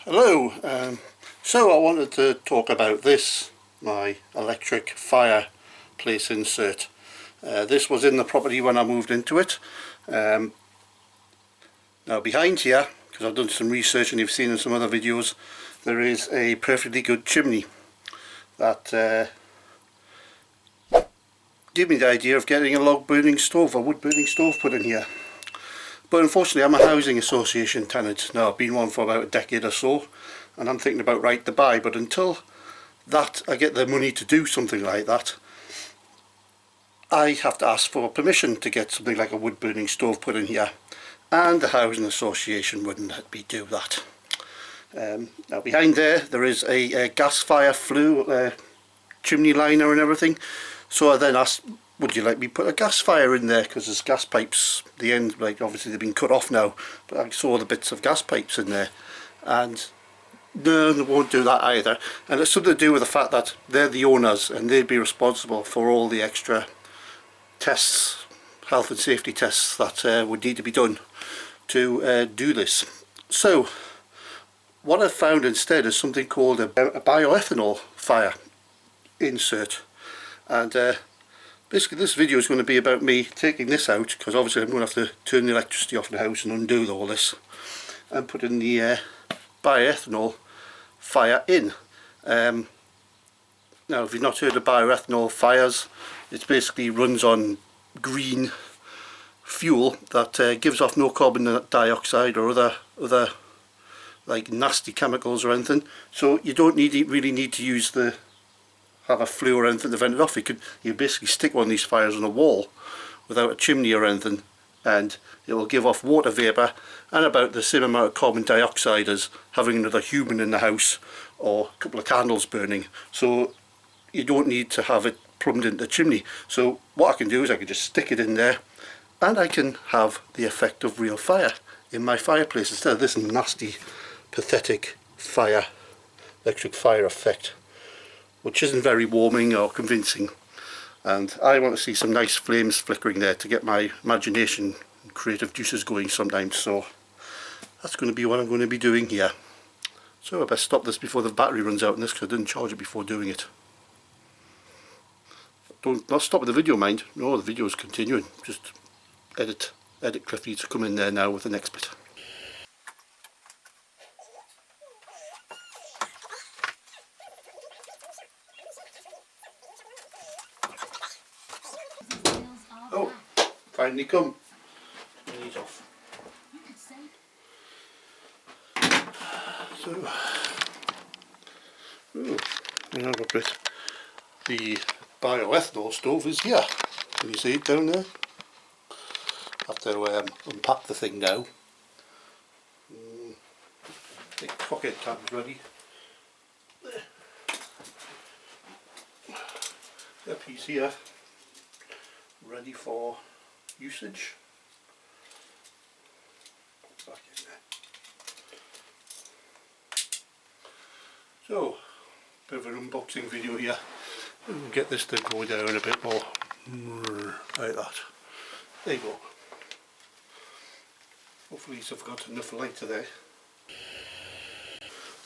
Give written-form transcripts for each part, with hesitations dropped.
Hello, so I wanted to talk about this, my electric fireplace insert. This was in the property when I moved into it. Now behind here, because I've done some research and you've seen in some other videos, there is a perfectly good chimney that gave me the idea of getting a log burning stove, a wood burning stove put in here. But unfortunately I'm a housing association tenant. Now I've been one for about a decade or so, and I'm thinking about right to buy, but until that I get the money to do something like that, I have to ask for permission to get something like a wood burning stove put in here, and the housing association wouldn't let me do that. Now behind there is a gas fire flue, chimney liner and everything, so I then asked, would you like me to put a gas fire in there, because there's gas pipes, the end, like obviously they've been cut off now, but I saw the bits of gas pipes in there, and no, they won't do that either. And it's something to do with the fact that they're the owners and they'd be responsible for all the extra tests, health and safety tests that would need to be done to do this. So what I've found instead is something called a bioethanol fire insert, and basically this video is going to be about me taking this out, because obviously I'm going to have to turn the electricity off in the house and undo all this, and put in the bioethanol fire in. Now if you've not heard of bioethanol fires, it basically runs on green fuel that gives off no carbon dioxide or other like nasty chemicals or anything, so you don't really need to use have a flue or anything to vent it off. You basically stick one of these fires on a wall without a chimney or anything, and it will give off water vapour and about the same amount of carbon dioxide as having another human in the house or a couple of candles burning. So you don't need to have it plumbed into the chimney. So what I can do is I can just stick it in there, and I can have the effect of real fire in my fireplace instead of this nasty, pathetic electric fire effect, which isn't very warming or convincing. And I want to see some nice flames flickering there to get my imagination and creative juices going sometimes, so that's going to be what I'm going to be doing here. So I best stop this before the battery runs out in this, because I didn't charge it before doing it. Not stop the video, mind. No, the video is continuing. Just edit clip needs to come in there now with the next bit. Oh, finally come. These off. So, another bit. The bioethanol stove is here. Can you see it down there? I have to unpack the thing now. The pocket tab's ready. There. The piece here, ready for usage. Back in there. So, bit of an unboxing video here. We'll get this to go down a bit more, like that. There you go. Hopefully I've got enough light today.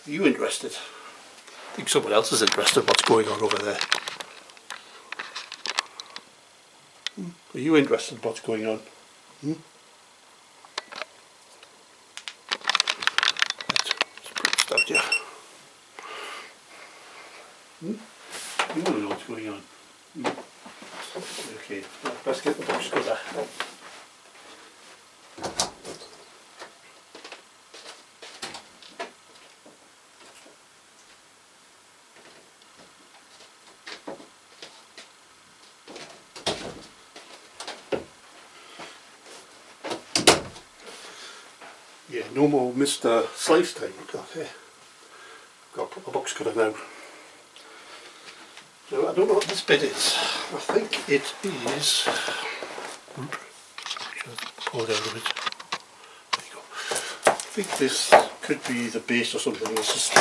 Are you interested? I think someone else is interested in what's going on over there. Are you interested in what's going on? Let's put this down here. You want to know what's going on. Okay, let's get the box cover. Yeah, no more Mr. Slice time. Okay. I've got to put the box cutter now. So I don't know what this bit is. I think it is. Pull it out a bit. There you go. I think this could be the base or something. It's just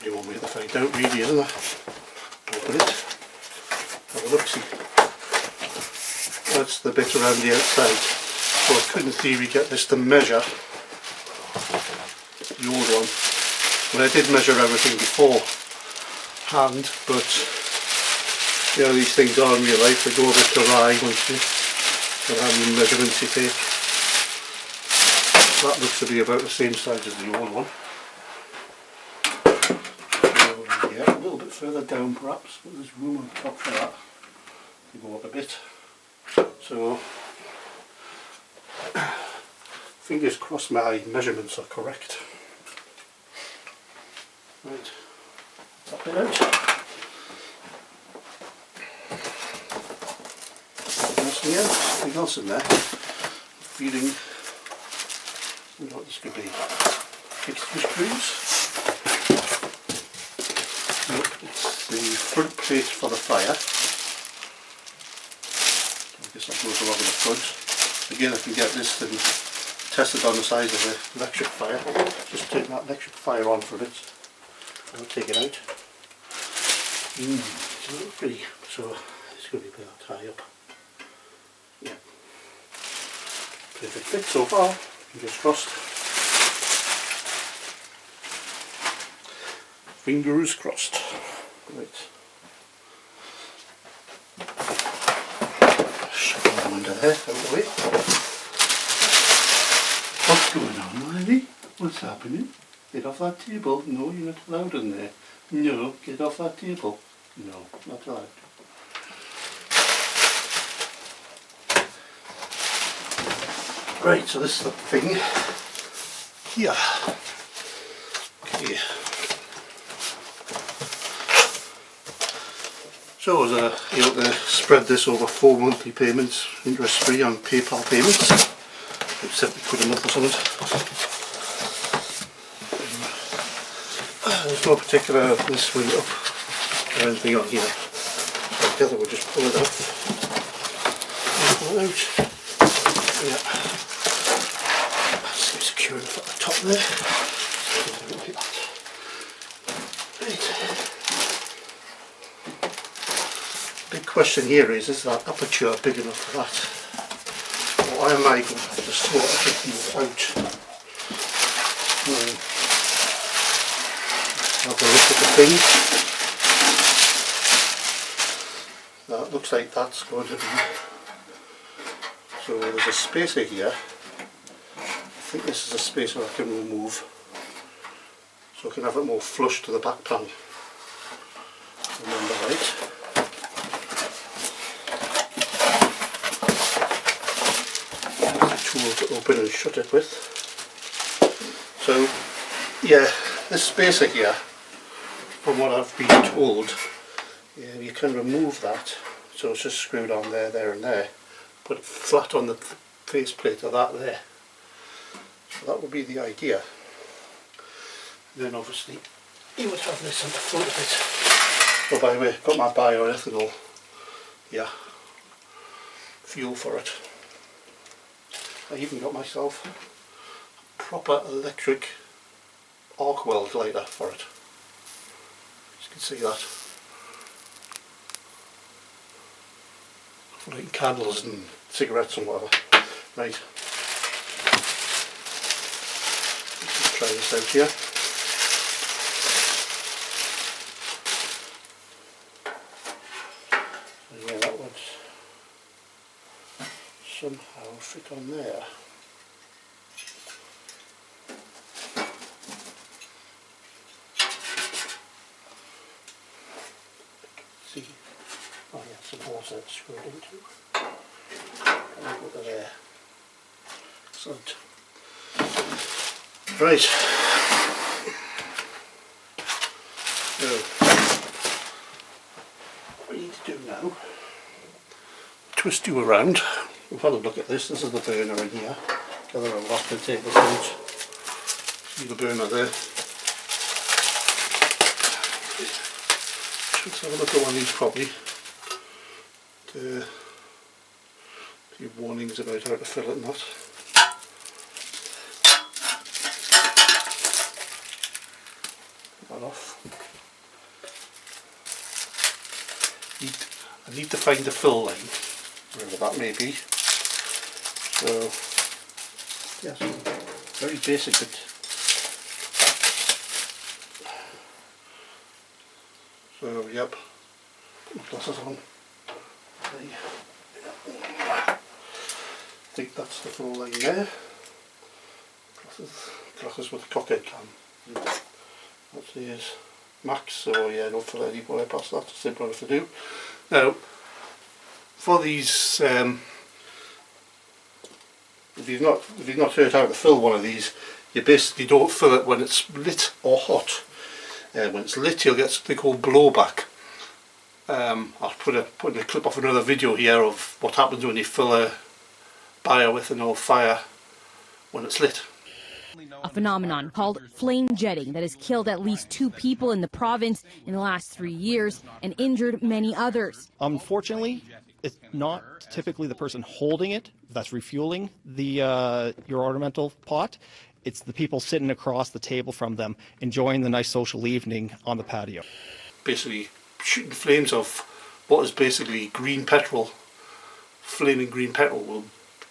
the one way to find out, really, isn't it? Open it. Have a look. See. That's the bit around the outside. So I could, in theory, get this to measure the old one Well, I did measure everything before hand, but you know, these things are in real life, they go a bit awry once you start having measurements you take. That looks to be about the same size as the old one. So, yeah, a little bit further down perhaps, but there's room on top for that to go up a bit. So, fingers crossed my measurements are correct. Right, tap it out. Anything else in there? Feeling what this could be. Fixture screws. Nope, it's the front plate for the fire. I guess that goes along in the front. Again, I can get this thing tested on the side of the electric fire. Just turn that electric fire on for it. I'll take it out. It's a little pretty, so it's going to be a bit high up. Yeah. Perfect fit so far, fingers crossed. Fingers crossed. Right. Shove them under there, out of the way. What's going on, Riley? What's happening? Get off that table. No, you're not allowed in there. No, get off that table. No, not allowed. Right, so this is the thing here. Okay. So I was able to spread this over 4 monthly payments, interest free on PayPal payments, about £70 a month or something. There's no particular this way up or anything on here. So together we'll just pull it off. Pull it out. Yeah. Secure it at the top there. Like that. Right. Big question here is that aperture big enough for that? Or am I going to have to sort everything out? Have a look at the thing. That looks like that's going to be. So there's a spacer here. I think this is a spacer I can remove, so I can have it more flush to the back panel. Remember right. There's a tool to open and shut it with. So yeah, this spacer here, from what I've been told, yeah, you can remove that, so it's just screwed on there, there and there. Put it flat on the faceplate of that there. So that would be the idea. And then obviously you would have this on the front of it. Oh, by the way, got my bioethanol, yeah, fuel for it. I even got myself a proper electric arc weld lighter for it. As you can see that. For lighting candles and cigarettes and whatever. Right. Let's try this out here. So yeah, that would somehow fit on there. See, oh yeah, some holes that screwed into. And go to there. Excellent. Right. So, what we need to do now, twist you around. We've had a look at this. This is the burner in here. Gather a lot to take this out. See the burner there. Let's have a look at one of these properly. A few warnings about how to fill it and that. That off. I need to find the fill line, wherever that may be. So, yes, very basic, but So yep, put my glasses on. I think that's the full line there. Glasses with a cockhead can. That is max, so yeah, don't fill any more past that, simple enough to do. Now, for these, if you've not heard how to fill one of these, you basically don't fill it when it's lit or hot. When it's lit, you'll get something called blowback. I'll put a clip off another video here of what happens when you fill a bioethanol fire when it's lit. A phenomenon called flame jetting that has killed at least 2 people in the province in the last 3 years and injured many others. Unfortunately, it's not typically the person holding it that's refueling your ornamental pot. It's the people sitting across the table from them enjoying the nice social evening on the patio. Basically shooting flames of what is basically green petrol. Flaming green petrol will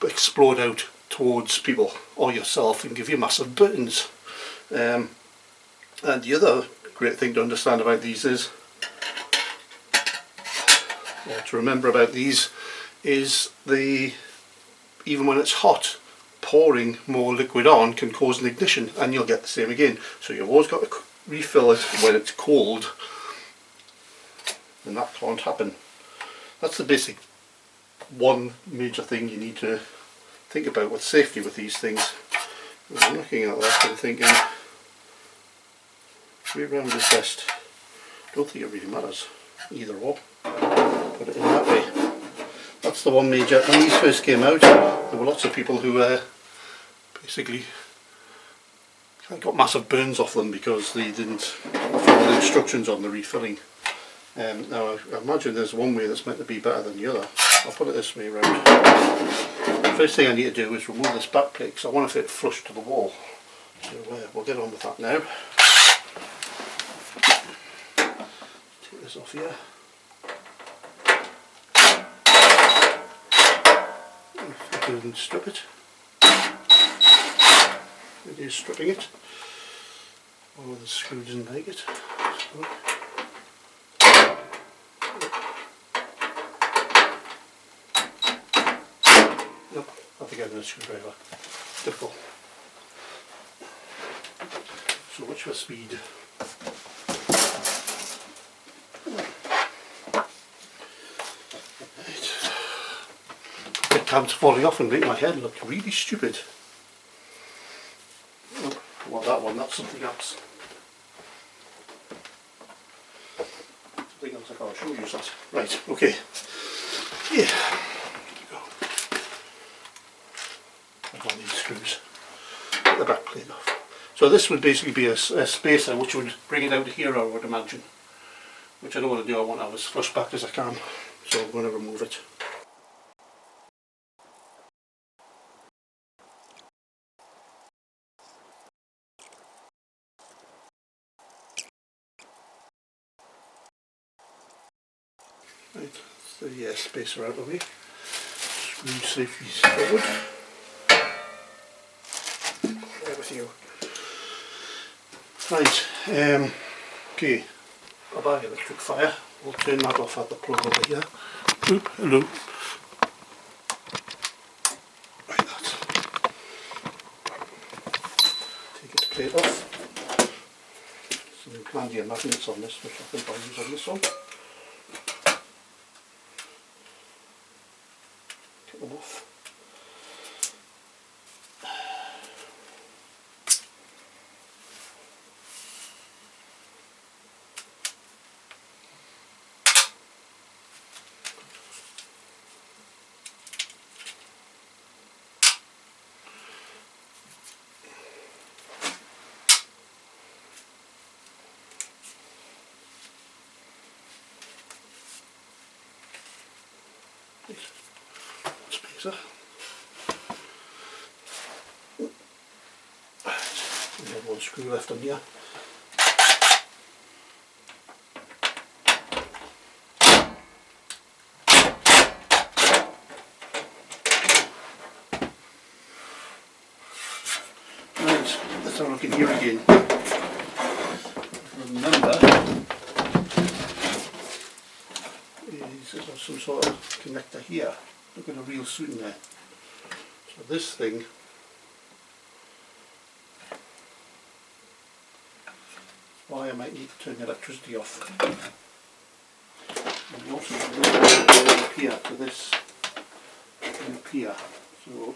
explode out towards people or yourself and give you massive burns. And the other great thing to understand about these is, to remember about these, is even when it's hot, pouring more liquid on can cause an ignition and you'll get the same again. So you've always got to refill it when it's cold, and that can't happen. That's the basic one major thing you need to think about with safety with these things. I'm looking at that and thinking, way round is best. Don't think it really matters, either or. Put it in that way. That's the one major. When these first came out, there were lots of people who basically got massive burns off them because they didn't follow the instructions on the refilling. Now I imagine there's one way that's meant to be better than the other. I'll put it this way round. First thing I need to do is remove this back plate because I want to fit it flush to the wall. So we'll get on with that now. Take this off here. If I can strip it. It is stripping it. Oh, the screw doesn't like it. So, nope, I think I'm going to screwdriver. Difficult. So watch for speed. Right. The cam's falling off and making my head look really stupid. Oh, well, that one, that's something else. Something else I can't show you that. Right, okay. Yeah. On these screws, get the back plate off. So this would basically be a spacer which would bring it out here, I would imagine, which I don't want to do. I want to have as flush back as I can, so I'm going to remove it. Right, that's the spacer out of the way. Screw safely forward. With you. Right, okay, I'll buy electric fire. We'll turn that off at the plug over here. Oop, hello. Like that. Take its plate off. Some Glandian magnets on this, which I think I'll use on this one. Get them off. Spacer. We have one screw left on here. Right, let's have a look in here again. Remember, some sort of connector here. Look at a reel soon there. So this thing why I might need to turn the electricity off. And you also have to go up here to this loop here. So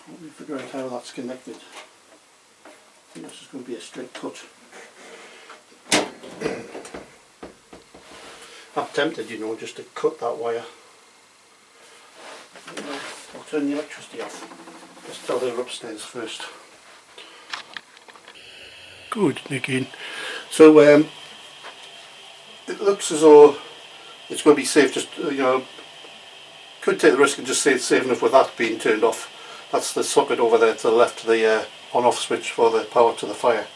let me figure out how that's connected. I think this is going to be a straight cut. I'm tempted, you know, just to cut that wire. I'll turn the electricity off. Just tell her upstairs first. Good, Nicky. So it looks as though it's going to be safe. Just could take the risk and just say it's safe enough with that being turned off. That's the socket over there to the left of the on-off switch for the power to the fire.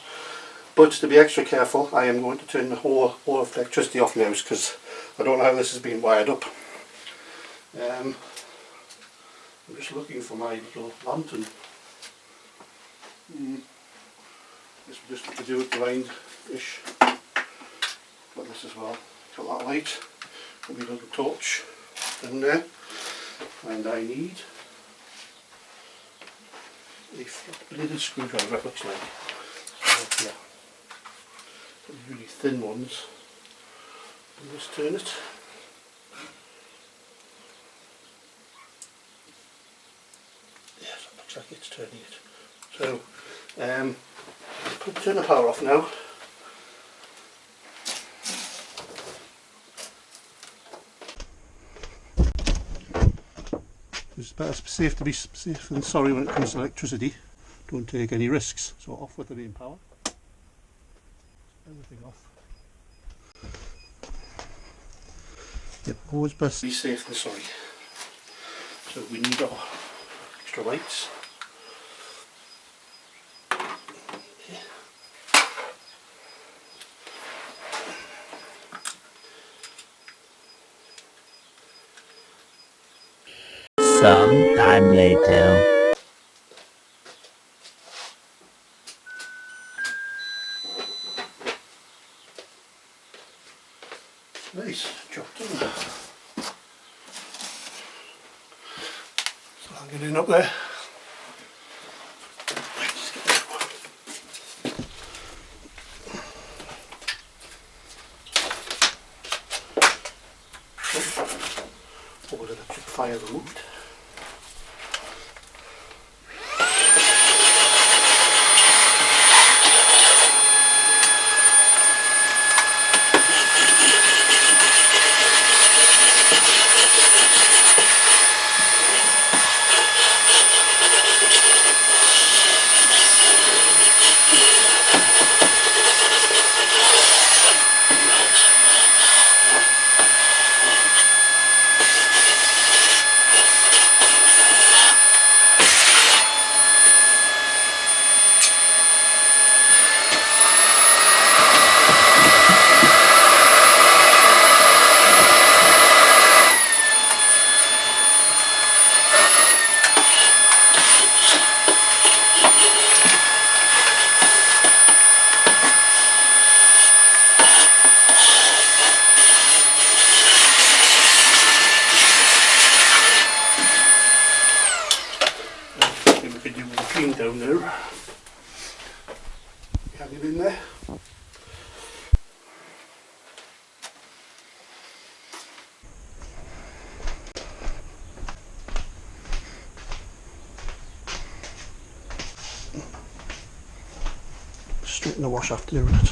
But to be extra careful, I am going to turn the whole of the electricity off now because I don't know how this has been wired up. I'm just looking for my little lantern. This will just have to do it blind-ish. Got this as well. Got that light. Got my little torch down there. And I need a flat-bladed screwdriver, it looks like. So, yeah. Really thin ones. And just turn it. Yes, it looks like it's turning it. So, turn the power off now. It's better safe to be safe than sorry when it comes to electricity. Don't take any risks. So off with the main power. Everything off. Yep, always best be safe than sorry. So we need our extra lights. Some time later. Nice job done. So I'm getting up there. Old electric fire removed. Down there. Have it in there. Straighten the wash after doing it.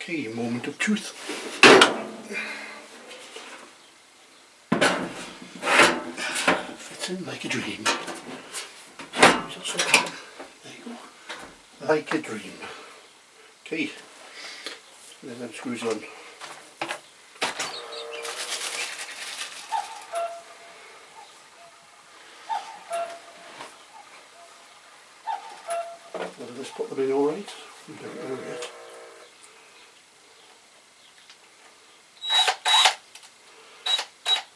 Okay, moment of truth. fitting like a dream. There you go. Like a dream. Okay. Then them screws on. Whether this put them in alright, we don't know yet.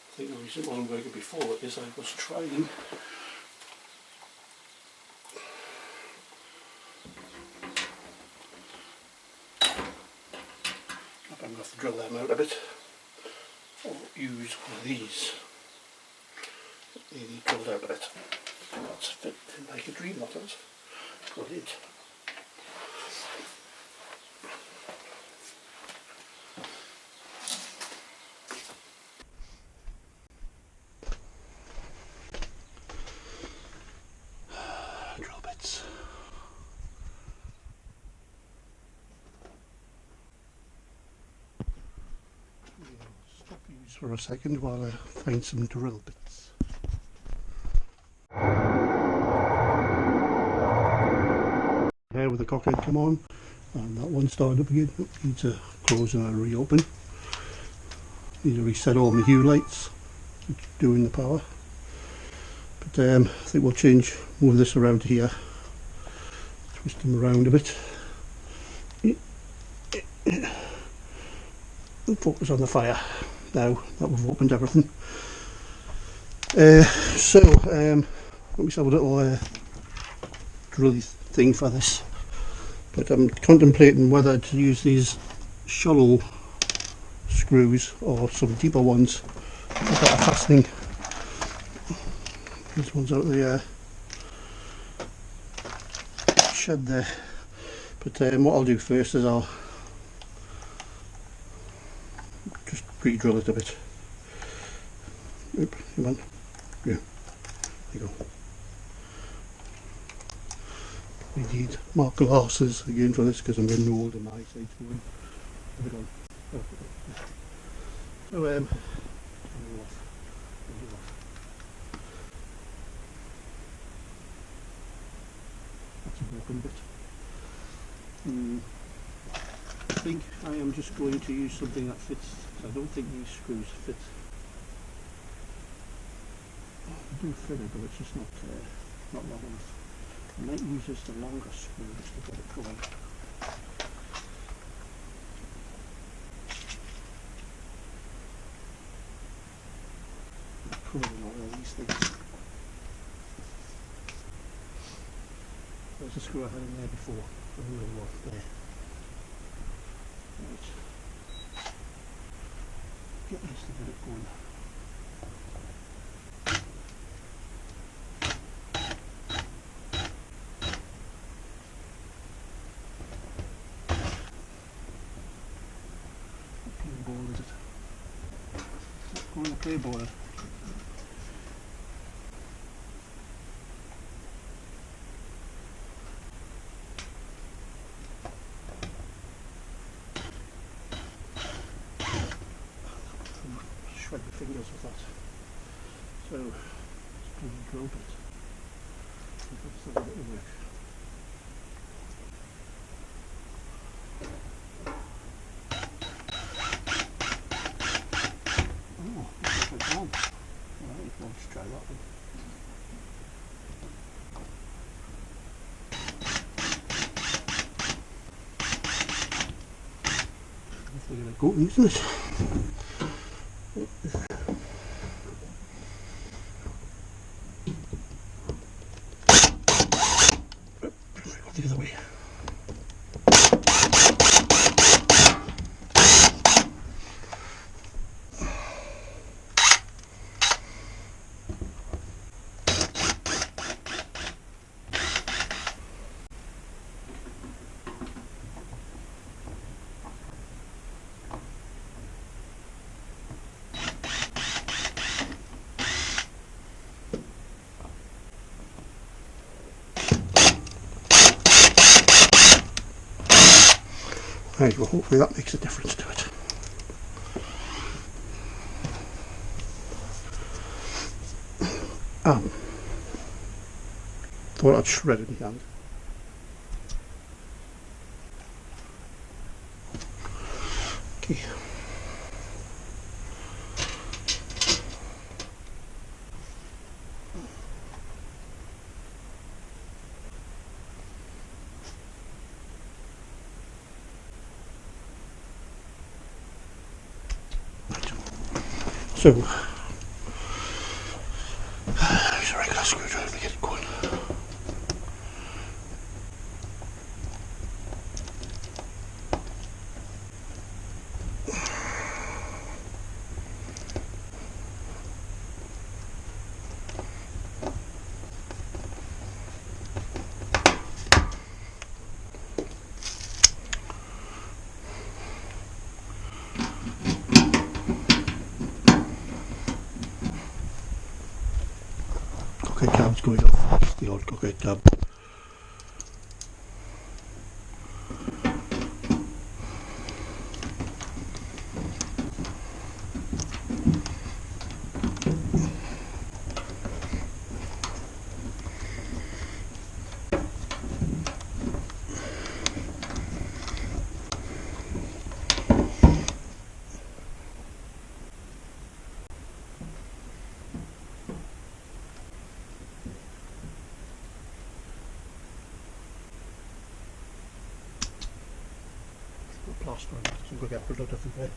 I think the reason it wasn't working before is I was trying I'm going to have to drill them out a bit or use one of these. They need drilled out a bit. That's fit like a dream, that is. Brilliant. Drill bits. Stop use for a second while I find some drill bits. There with the cockhead come on, and that one started up again. Need to close and reopen. Need to reset all my hue lights, doing the power. But I think we'll move this around here, twist them around a bit, and focus on the fire now that we've opened everything. Let me have a little drill thing for this, but I'm contemplating whether to use these shallow screws or some deeper ones for better fastening. This one's out of the shed there, but what I'll do first is I'll just pre-drill it a bit. Oop, come on. Yeah, there you go. We need my glasses again for this because I'm getting old and my eyesight's going a bit on. So that's a broken bit. I think I am just going to use something that fits. I don't think these screws fit. They do fit it, but it's just not long enough. I might use just a longer screw just to get it going. Probably not all these things. There's a screw I had in there before, the real one there. Right. Get this to get it going. What is it? It's not going to play ball. Shred the fingers with that. So let's do the drill bit. See if it's a bit of work. Oh, that's like one. Alright, let's try that one. Hopefully gonna go isn't it? The other way. Right, well hopefully that makes a difference to it. Thought I'd shred it in my hand. Okay. So, use a regular screwdriver to get it going. Okay, cab's going off. The old cockpit cab. Plaster on it, so we'll get rid of it there.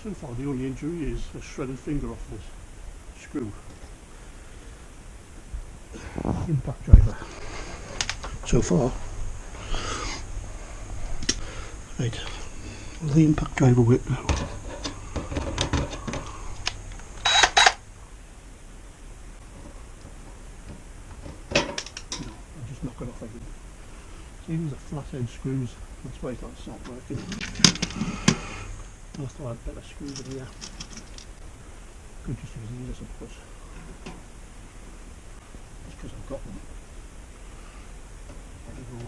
So far the only injury is a shredded finger off this screw. Impact driver. So far. Right, will the impact driver work now? No, I'll just knock it off again. See, these are flathead screws, that's why it's not working. I thought I had better screws in here. Could just use these, I suppose. Just because I've got them. There you go.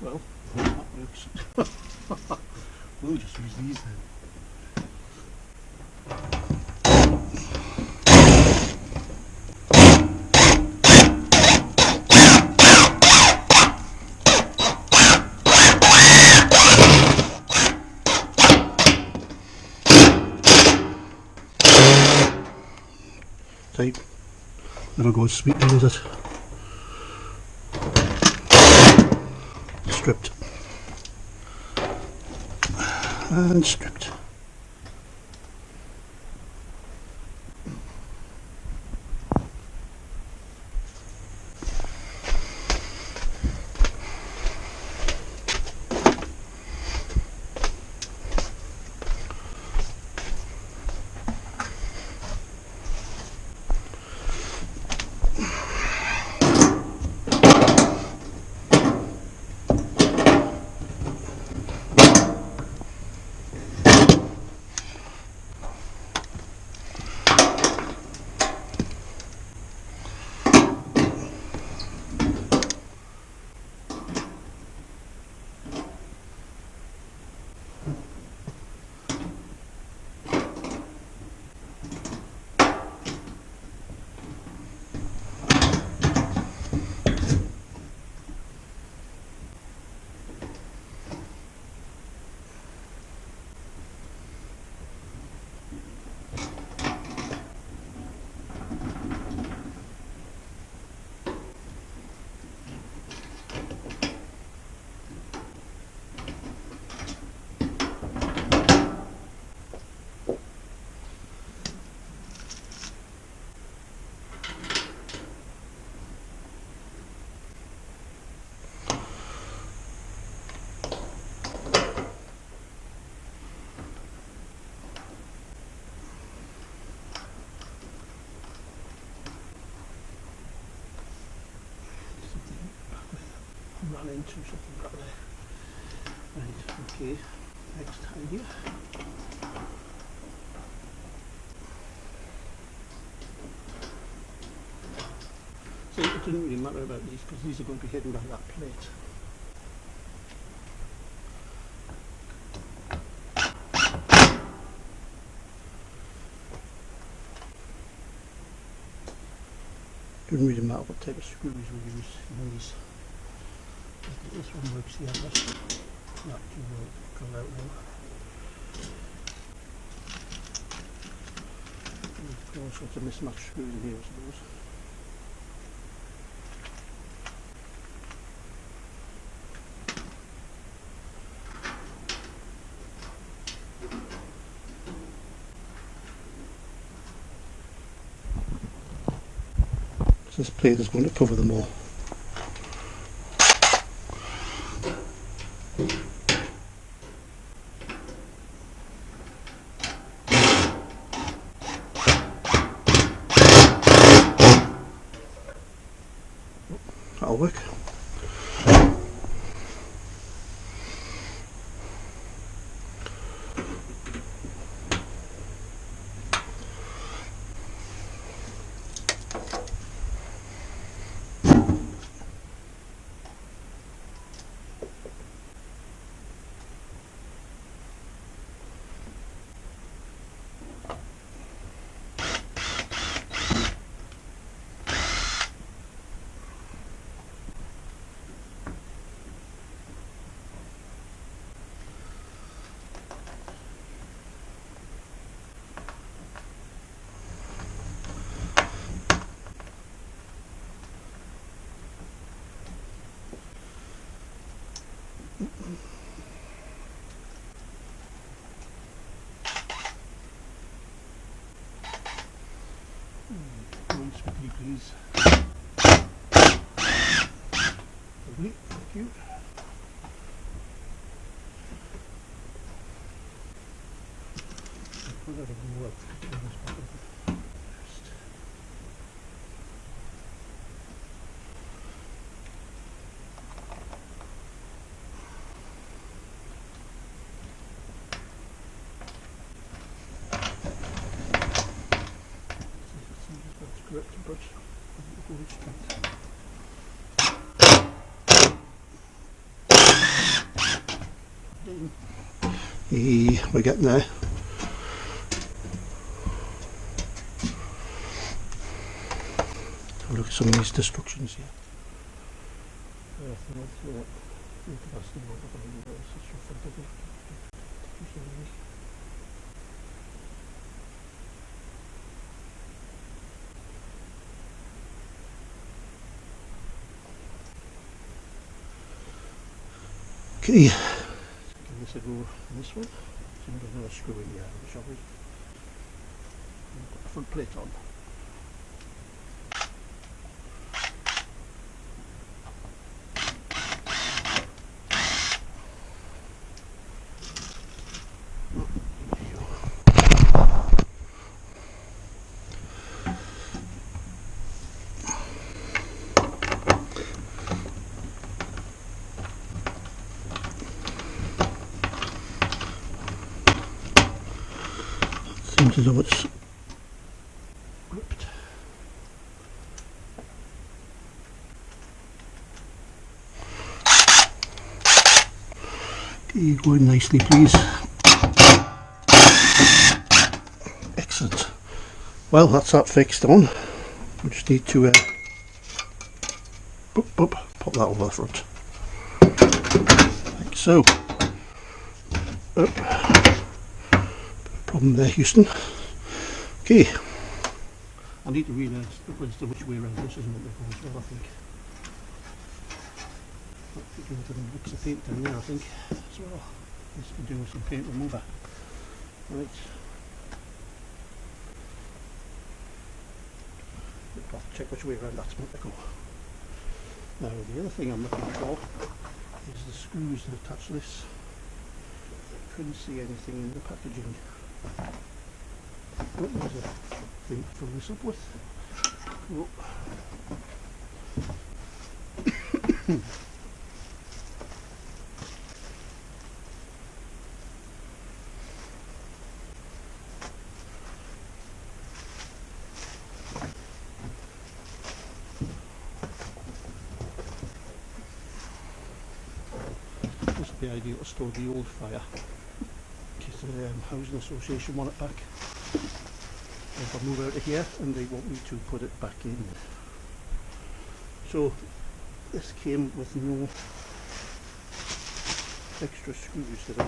Well, that works. We'll just use these then. Type. Never goes sweetly, does it? Stripped. And stripped. ran into something back there. Right, okay, next time here. So it doesn't really matter about these because these are going to be hidden by that plate. Doesn't really matter what type of screws we use in these. This one works here, but not too well come out now. There's all sorts of mismatched screws in here, I suppose. This plate is going to cover them all. That'll work. Please. Lovely, thank you. Put that in the work. We're getting there. Have a look at some of these destructions here. Okay, give this a go on this one. So there's another screw in here, shall we? Put the front plate on. Seems as though it's gripped. Okay, going nicely, please. Excellent. Well, that's that fixed on. We just need to pop that over the front. Like so. Problem there, Houston. Okay. I need to realize which way around this isn't it before as well, I think. Give it a mix of paint down there, I think, as well. Needs to be doing some paint remover. Right. I'll have to check which way around that's meant to go. Now, the other thing I'm looking for is the screws that attach this. Couldn't see anything in the packaging. Oh, there's a thing to fill this up with. Cool. be ideal to store the old fire in case the housing association want it back. If I move out of here and they want me to put it back in. So this came with no extra screws, did it not?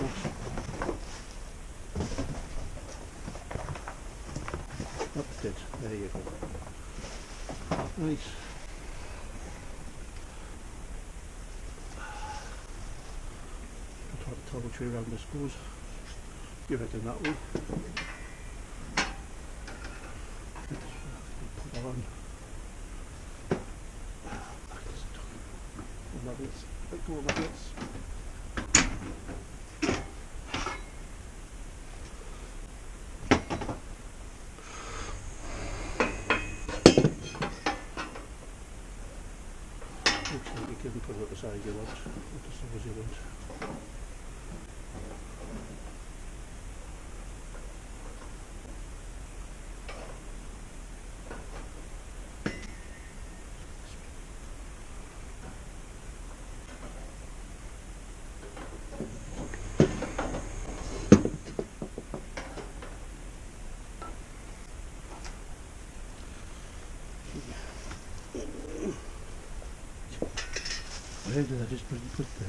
That did. There you go. Right. I'll tell which way around this goes. Give it in that way. Put on. Magnets. Let go of magnets. Looks like you can put it at the side you want, not as long as you want. Where did I just put there?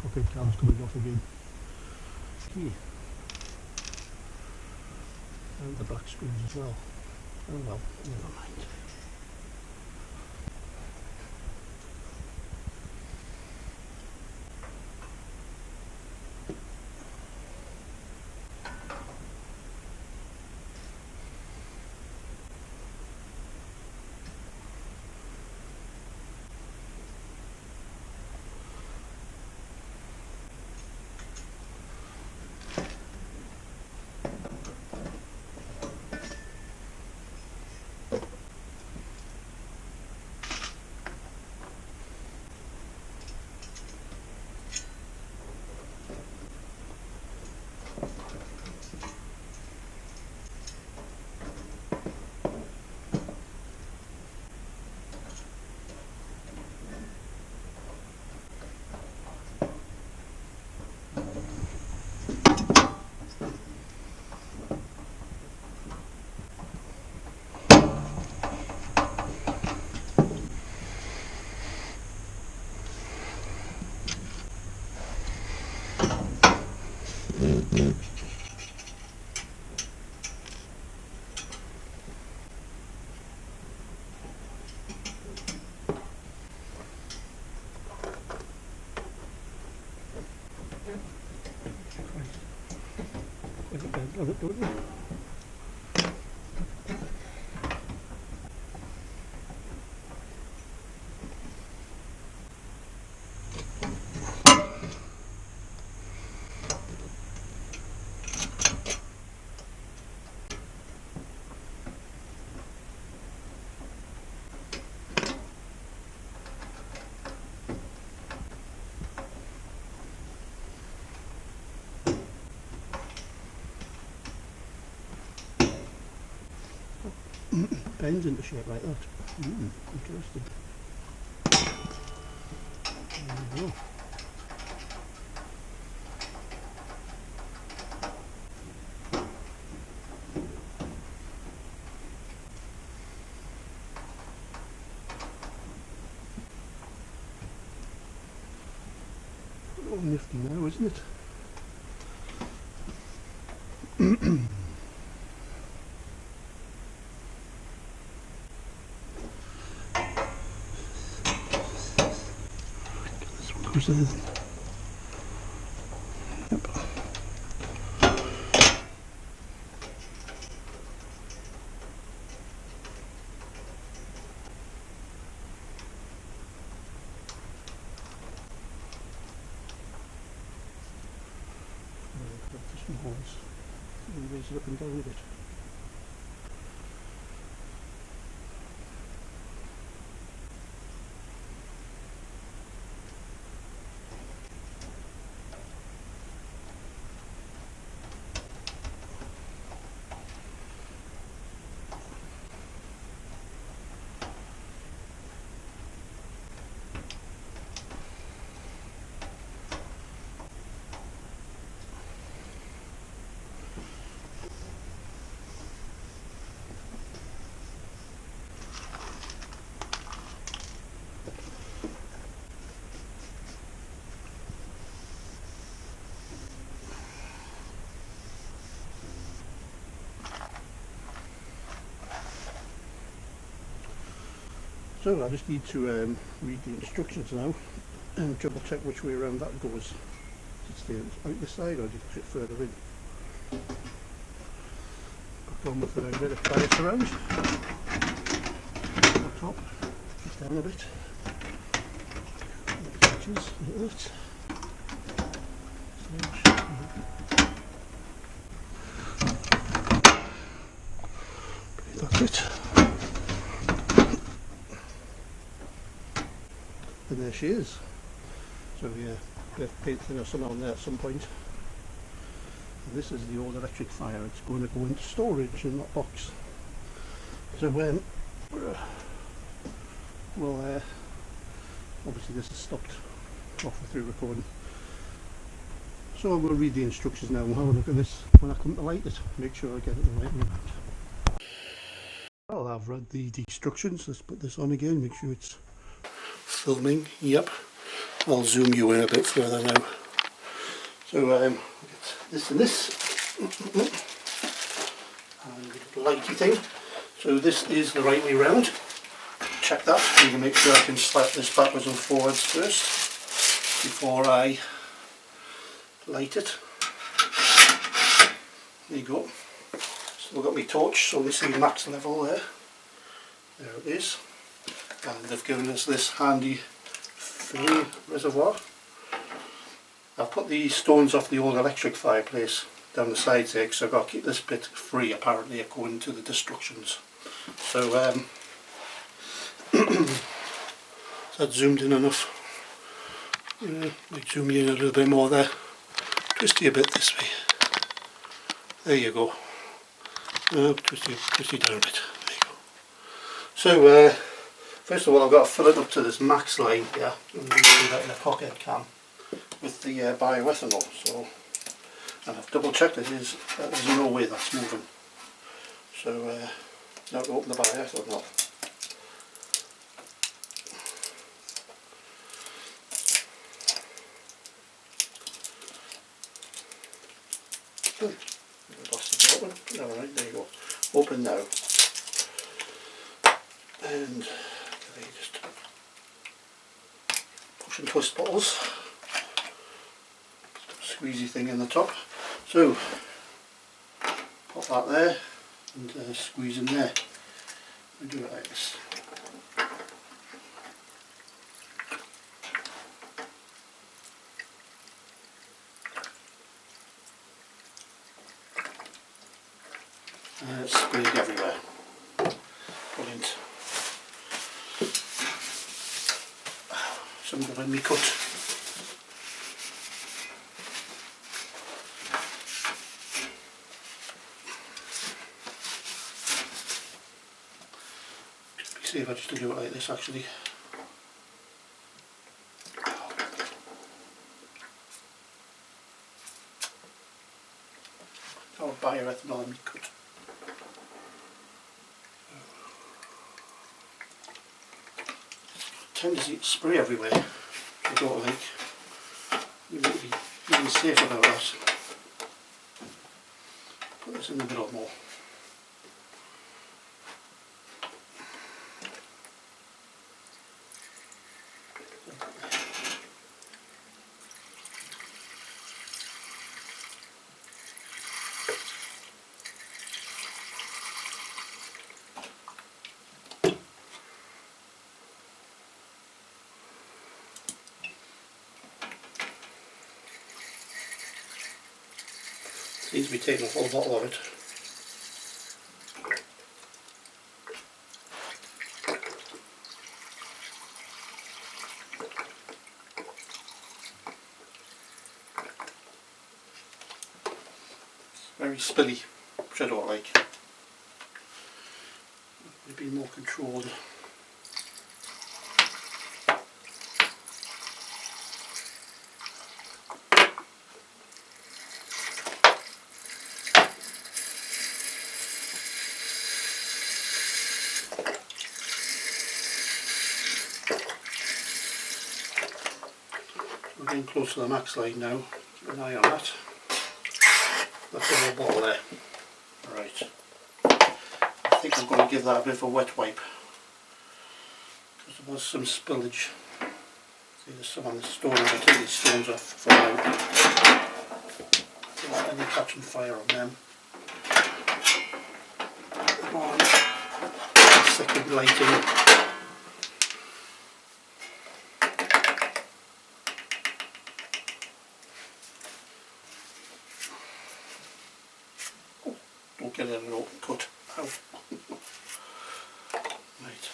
Pocket cam's coming off again. Okay. And the back screws as well. Oh well, never mind. Love it, don't you? Bends into shape like that. Interesting. There you go. Oh, nifty now, isn't it? Goes in. Yep. Some holes. And raise it up and down a bit. So I just need to read the instructions now and double check which way around that goes. Does it stay out this side or does it fit further in? Back on with a bit of bias around. Up top, just down a bit. Inches, like that. That's it. And there she is. So yeah, bit of paint thinner somewhere on there at some point. And this is the old electric fire. It's going to go into storage in that box. So well, obviously this has stopped halfway through recording. So I'm going to read the instructions now and have a look at this when I come to light it. Make sure I get it the right way around. Well, I've read the instructions. Let's put this on again, make sure it's filming. Yep. I'll zoom you in a bit further now. So this and this. And the lighty thing. So this is the right way round. Check that. You can make sure I can slap this backwards and forwards first before I light it. There you go. Still got my torch, so we see max level there. There it is. And they've given us this handy filling reservoir. I've put the stones off the old electric fireplace down the sides there because I've got to keep this bit free apparently according to the instructions. So that's zoomed in enough. Might zoom you in a little bit more there. Twist you a bit this way. There you go. Twist you down a bit. There you go. So first of all I've got to fill it up to this max line here. And you can do that in a pocket can with the bioethanol. So, and I've double checked there's no way that's moving. So now to open the bioethanol. Lost it open. Alright, there you go. Open now. And they just push and twist bottles. Squeezy thing in the top. So pop that there and squeeze in there. We do it like this. It's sprayed everywhere. Brilliant. Some got in me cut. Be safer just to do it like this actually. Oh, bioethanol in me cut. Tendency to spray everywhere. I don't like. You might be even safe about that. Put this in the middle more. Seems to be taking a full bottle of it. Very spilly, which I don't like. It'd be more controlled. We're getting close to the max line now. Keep an eye on that. That's the whole bottle there. Right. I think I'm going to give that a bit of a wet wipe. because there was some spillage. See, there's some on the stone. I'm going to take these stones off for now. Don't want any catching fire on them. On second lighting. Oh, don't get it an open cut. Ow. Right.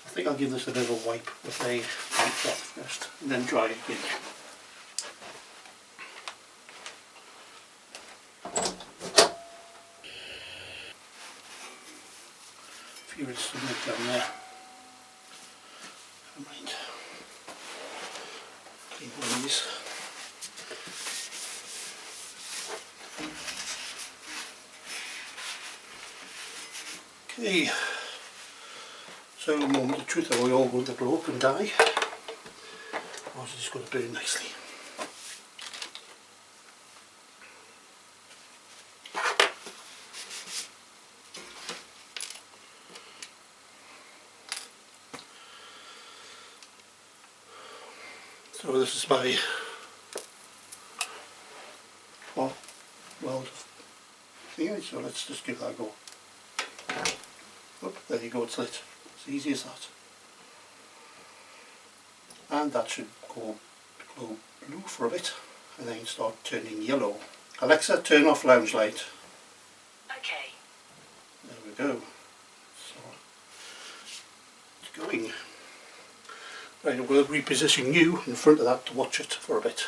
I think I'll give this a bit of a wipe with a white cloth first and then dry it again. Few is something down there. Never mind. Clean one of these. Okay. So in a moment of truth, are we all going to blow up and die? Or is it just going to burn nicely? So this is my weld thingy, so let's just give that a go. Oh, there you go, it's lit. It's easy as that. And that should go blue for a bit and then start turning yellow. Alexa, turn off lounge light. Okay. There we go. So it's going. Right, I'm going to reposition you in front of that to watch it for a bit.